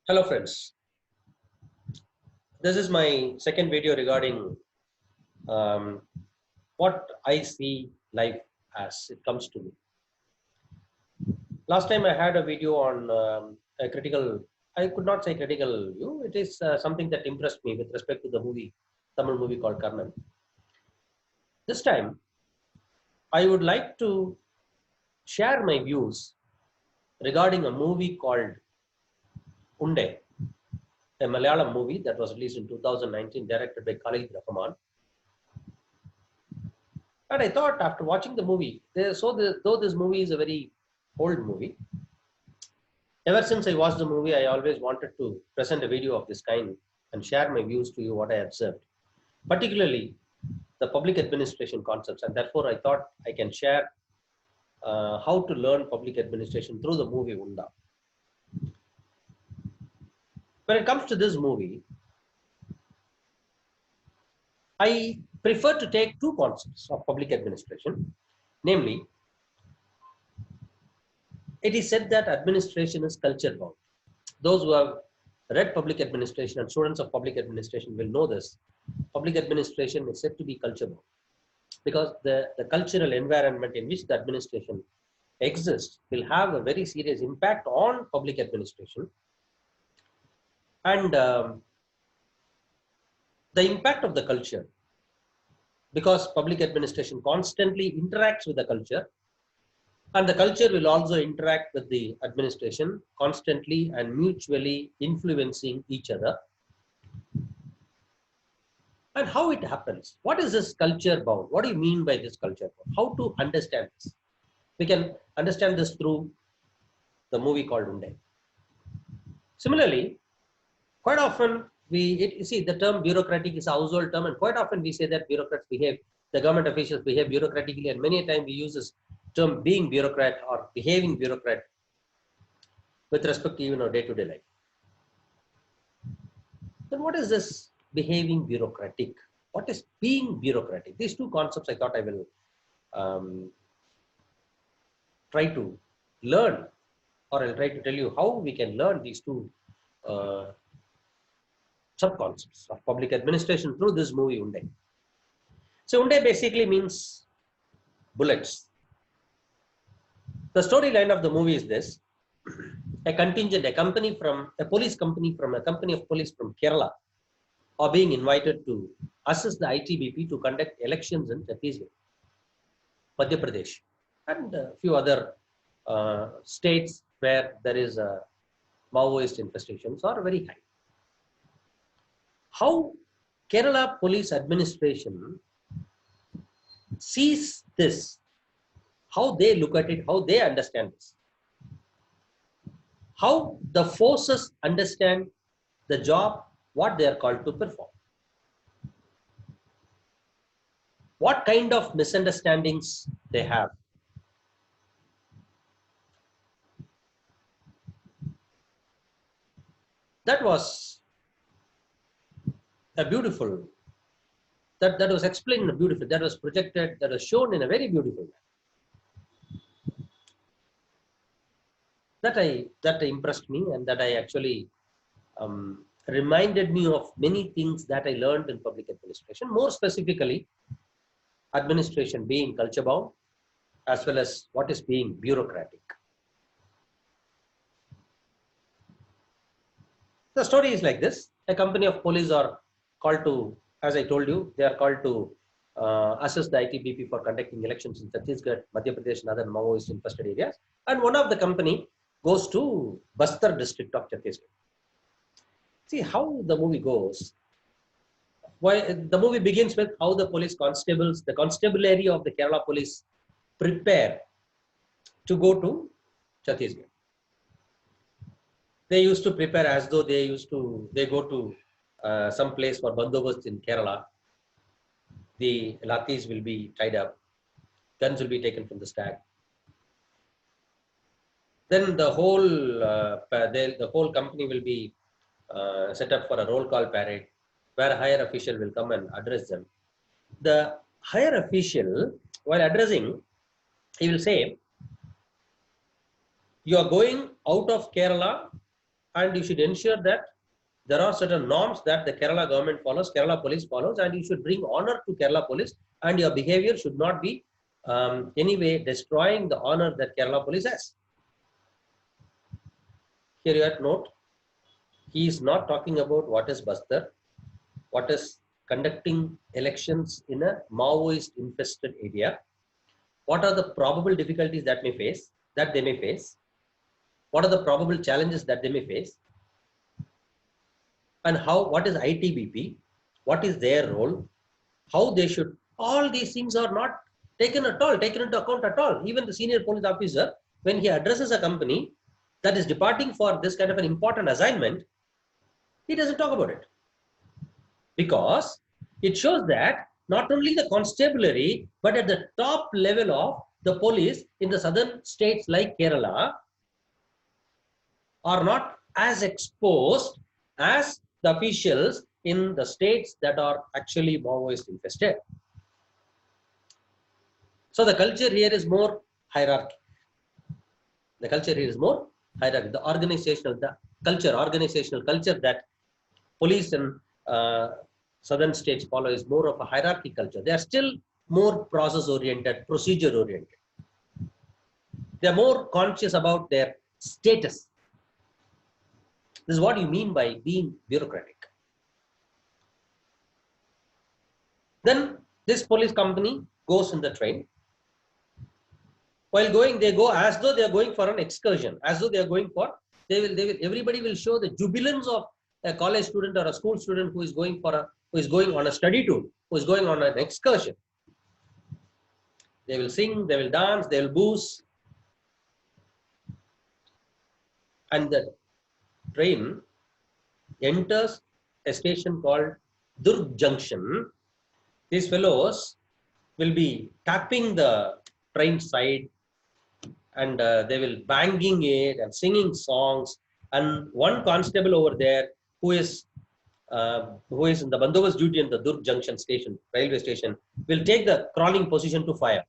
Hello friends, this is my second video regarding um, what I see life as it comes to me. Last time I had a video on a critical, I could not say critical view, it is something that impressed me with respect to the movie, Tamil movie called Karnan. This time I would like to share my views regarding a movie called Unda, a Malayalam movie that was released in 2019 directed by Khalid Rahman. And I thought after watching the movie, though this movie is a very old movie, ever since I watched the movie, I always wanted to present a video of this kind and share my views to you, what I observed, particularly the public administration concepts. And therefore, I thought I can share how to learn public administration through the movie Unda. When it comes to this movie, I prefer to take two concepts of public administration, namely, it is said that administration is culture bound. Those who have read public administration and students of public administration will know this. Public administration is said to be culture bound because the cultural environment in which the administration exists will have a very serious impact on public administration. And the impact of the culture, because public administration constantly interacts with the culture, and the culture will also interact with the administration constantly and mutually influencing each other. And how it happens? What is this culture bound? What do you mean by this culture bound? How to understand this? We can understand this through the movie called Unda. Similarly, quite often you see the term bureaucratic is a household term, and quite often we say that bureaucrats behave, the government officials behave bureaucratically, and many a time we use this term being bureaucrat or behaving bureaucrat with respect to even our day-to-day life. Then what is this behaving bureaucratic? What is being bureaucratic? These two concepts I thought I will try to learn, or I'll try to tell you how we can learn these two sub-concepts of public administration through this movie Unda. So Unda basically means bullets. The storyline of the movie is this: a police company from a company of police from Kerala are being invited to assist the ITBP to conduct elections in Chhattisgarh, Madhya Pradesh, and a few other states where there is a Maoist infestations are very high. How Kerala police administration sees this, how they look at it, how they understand this, how the forces understand the job, what they are called to perform, what kind of misunderstandings they have. That was a beautiful, that was explained beautifully, that was projected, that was shown in a very beautiful way. That impressed me, and that I actually reminded me of many things that I learned in public administration, more specifically administration being culture bound, as well as what is being bureaucratic. The story is like this: a company of police are called to, as I told you, they are called to assist the ITBP for conducting elections in Chhattisgarh, Madhya Pradesh, and other Maoist infested areas. And one of the company goes to Bastar district of Chhattisgarh. See how the movie goes. Why the movie begins with how the police constables, the constabulary of the Kerala police, prepare to go to Chhattisgarh. They used to prepare as though they go to some place for bandobast in Kerala. The lathis will be tied up, guns will be taken from the stack. Then the whole company will be set up for a roll call parade, where a higher official will come and address them. The higher official, while addressing, he will say, "You are going out of Kerala and you should ensure that there are certain norms that the Kerala government follows, Kerala police follows, and you should bring honor to Kerala police, and your behavior should not be anyway destroying the honor that Kerala police has. Here you have note, he is not talking about what is Bastar, what is conducting elections in a Maoist infested area, what are the probable difficulties that they may face, what are the probable challenges that they may face, and what is ITBP, what is their role, how they should, all these things are not taken into account at all. Even the senior police officer, when he addresses a company that is departing for this kind of an important assignment, he doesn't talk about it. Because it shows that not only the constabulary, but at the top level of the police in the southern states like Kerala are not as exposed as the officials in the states that are actually Maoist infested. So the culture here is more hierarchy. The culture here is more hierarchy. The organizational culture that police in southern states follow is more of a hierarchy culture. They are still more process oriented, procedure oriented. They are more conscious about their status. This is what you mean by being bureaucratic. Then this police company goes in the train. While going, they go as though they are going for an excursion, as though they are going for, everybody will show the jubilance of a college student or a school student who is going on a study tour, who is going on an excursion. They will sing, they will dance, they will booze. And the train enters a station called Durg Junction. These fellows will be tapping the train side, and they will banging it and singing songs. And one constable over there who is in the bandobast duty in the Durg Junction station, railway station, will take the crawling position to fire.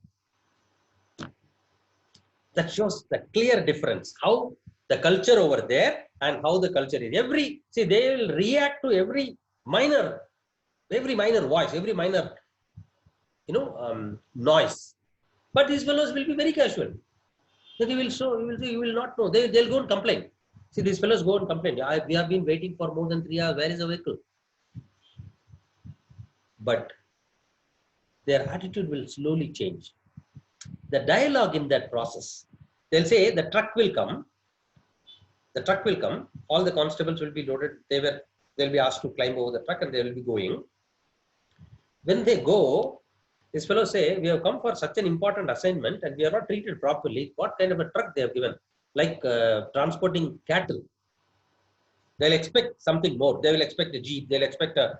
That shows the clear difference, how the culture over there and how the culture is. They will react to every minor voice, every minor, noise. But these fellows will be very casual. They will show, you will not know. They'll go and complain. See, these fellows go and complain. We have been waiting for more than 3 hours. Where is the vehicle? But their attitude will slowly change. The dialogue in that process, they'll say the truck will come. The truck will come. All the constables will be loaded. They'll be asked to climb over the truck and they will be going. When they go, these fellows say, we have come for such an important assignment and we are not treated properly. What kind of a truck they have given? Like transporting cattle. They'll expect something more. They will expect a jeep. They'll expect a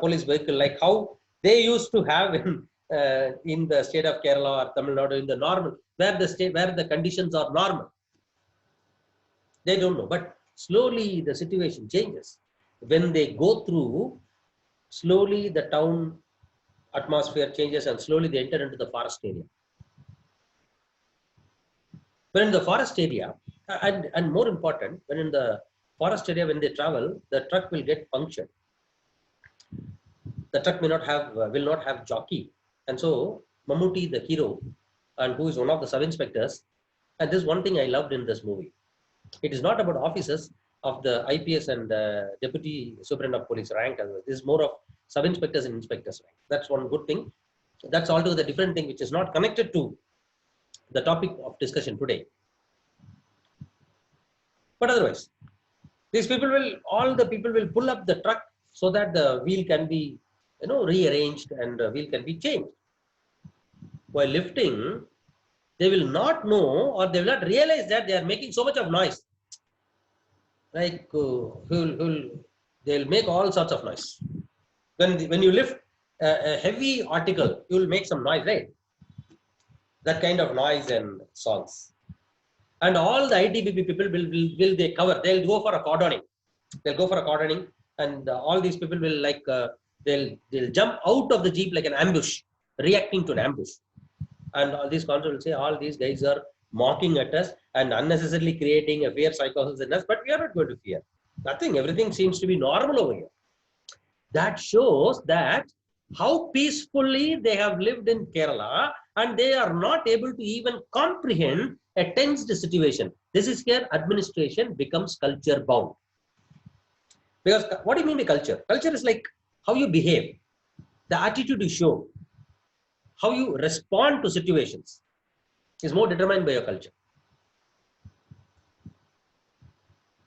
police vehicle, like how they used to have in the state of Kerala or Tamil Nadu, in the normal, where the conditions are normal. They don't know. But slowly the situation changes. When they go through, slowly the town atmosphere changes and slowly they enter into the forest area. But in the forest area, and more important, when in the forest area, when they travel, the truck will get punctured. The truck will not have jockey. And so Mammootty, the hero, and who is one of the sub-inspectors, and this is one thing I loved in this movie. It is not about officers of the IPS and Deputy Superintendent of Police rank. This is more of sub-inspectors and inspectors rank. That's one good thing. That's altogether different thing, which is not connected to the topic of discussion today. But otherwise, all the people will pull up the truck so that the wheel can be, rearranged and the wheel can be changed. While lifting, they will not know or they will not realize that they are making so much of noise. Like they'll make all sorts of noise. When you lift a heavy article, you will make some noise, right? That kind of noise and songs. And all the ITBP people will they cover. They'll go for a cordoning. And all these people will they'll jump out of the jeep like an ambush, reacting to an ambush. And all these constables will say, all these guys are mocking at us and unnecessarily creating a fear psychosis in us, but we are not going to fear. Nothing. Everything seems to be normal over here. That shows that how peacefully they have lived in Kerala, and they are not able to even comprehend a tensed situation. This is where administration becomes culture bound. Because what do you mean by culture? Culture is like how you behave, the attitude you show, how you respond to situations is more determined by your culture.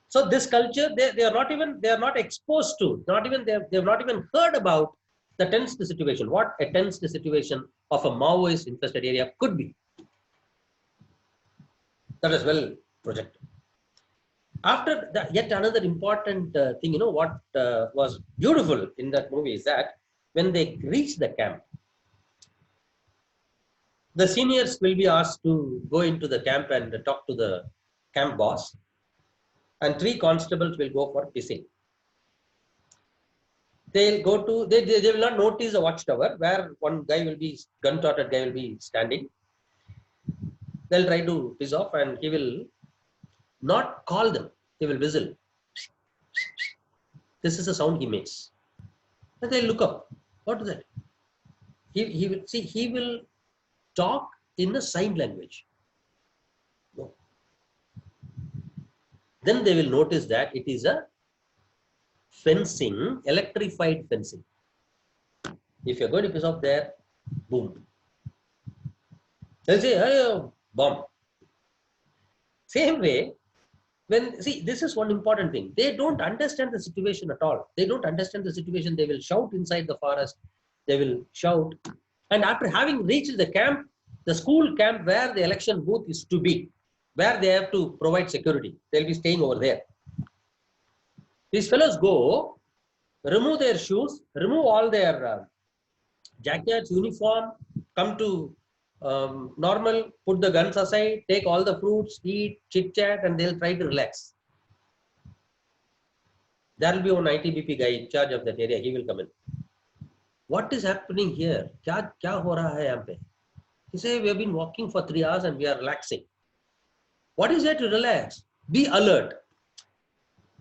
So this culture, they are not exposed to, they have not even heard about the tensed situation, what a tensed situation of a Maoist infested area could be. That is well projected. After that, yet another important thing, what was beautiful in that movie is that when they reach the camp, the seniors will be asked to go into the camp and talk to the camp boss, and 3 constables will go for pissing. They'll go to, they will not notice the watchtower where one guy will be, gun-toted guy will be standing. They'll try to piss off, and he will not call them. He will whistle. This is the sound he makes. And they'll look up. What is that? He will talk in a sign language. No. Then they will notice that it is a fencing, electrified fencing. If you're going to piss off there, boom. They'll say, hey, bomb. Same way, this is one important thing. They don't understand the situation at all. They don't understand the situation. They will shout inside the forest. They will shout. And after having reached the camp, the school camp where the election booth is to be, where they have to provide security, they'll be staying over there. These fellows go, remove their shoes, remove all their jackets, uniform, come to normal, put the guns aside, take all the fruits, eat, chit chat, and they'll try to relax. There will be one ITBP guy in charge of that area. He will come in. What is happening here? Kya ho raha hai yahan pe? He says, we have been walking for 3 hours and we are relaxing. What is there to relax? Be alert.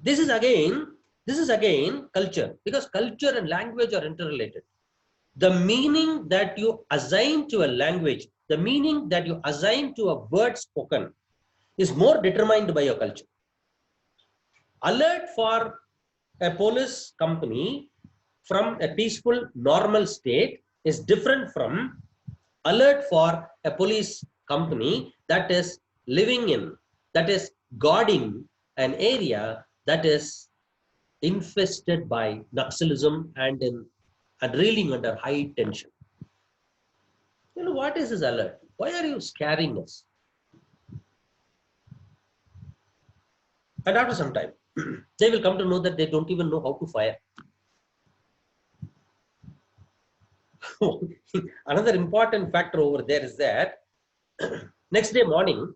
This is again culture, because culture and language are interrelated. The meaning that you assign to a language, the meaning that you assign to a word spoken is more determined by your culture. Alert for a police company from a peaceful, normal state is different from alert for a police company that is living in, that is guarding an area that is infested by Naxalism and reeling under high tension. What is this alert? Why are you scaring us? And after some time, they will come to know that they don't even know how to fire. Another important factor over there is that next day morning,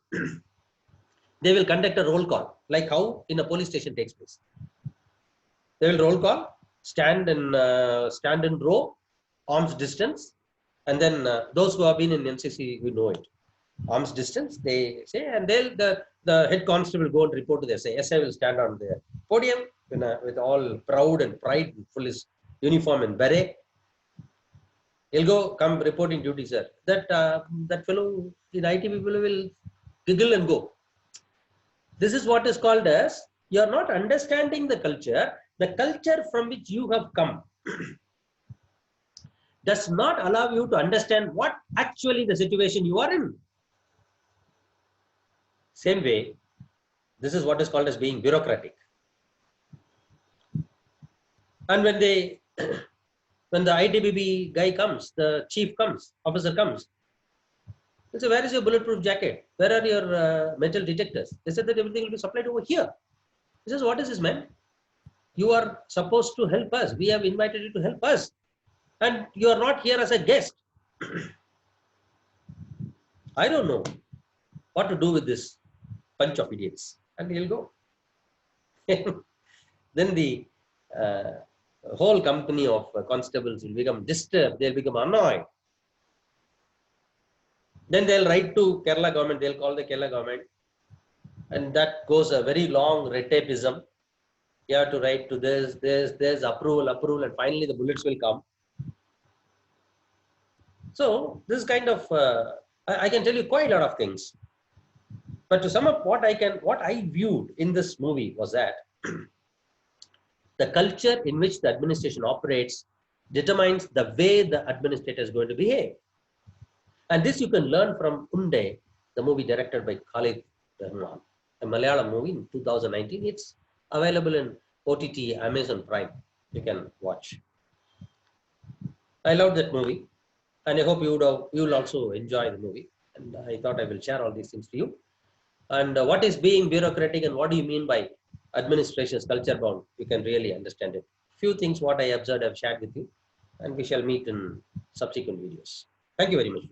they will conduct a roll call, like how in a police station takes place. They will roll call, stand in row, arms distance, and then those who have been in NCC, we know it. Arms distance, they say, and the head constable go and report to the SI. SI will stand on the podium with all proud and pride, full his uniform and beret. He'll go, come reporting duty, sir. That fellow in IT people will giggle and go. This is what is called as, you are not understanding the culture from which you have come does not allow you to understand what actually the situation you are in. Same way, this is what is called as being bureaucratic. And when the ITBB guy comes, the chief comes, officer comes, they say, where is your bulletproof jacket? Where are your metal detectors? They said that everything will be supplied over here. He says, what is this, man? You are supposed to help us. We have invited you to help us. And you are not here as a guest. I don't know what to do with this bunch of idiots. And he'll go. Then the whole company of constables will become disturbed. They'll become annoyed. Then they'll write to Kerala government, they'll call the Kerala government, and that goes a very long red tapeism. You have to write to this, approval, and finally the bullets will come. So this kind of, I can tell you quite a lot of things. But to sum up, what I viewed in this movie was that the culture in which the administration operates determines the way the administrator is going to behave. And this you can learn from Unda, the movie directed by Khalid Rahman, a Malayalam movie in 2019. It's available in OTT, Amazon Prime. You can watch. I loved that movie, and I hope you will also enjoy the movie. And I thought I will share all these things to you. And what is being bureaucratic, and what do you mean by administration's culture bound? You can really understand it. Few things what I observed I've shared with you, and we shall meet in subsequent videos. Thank you very much.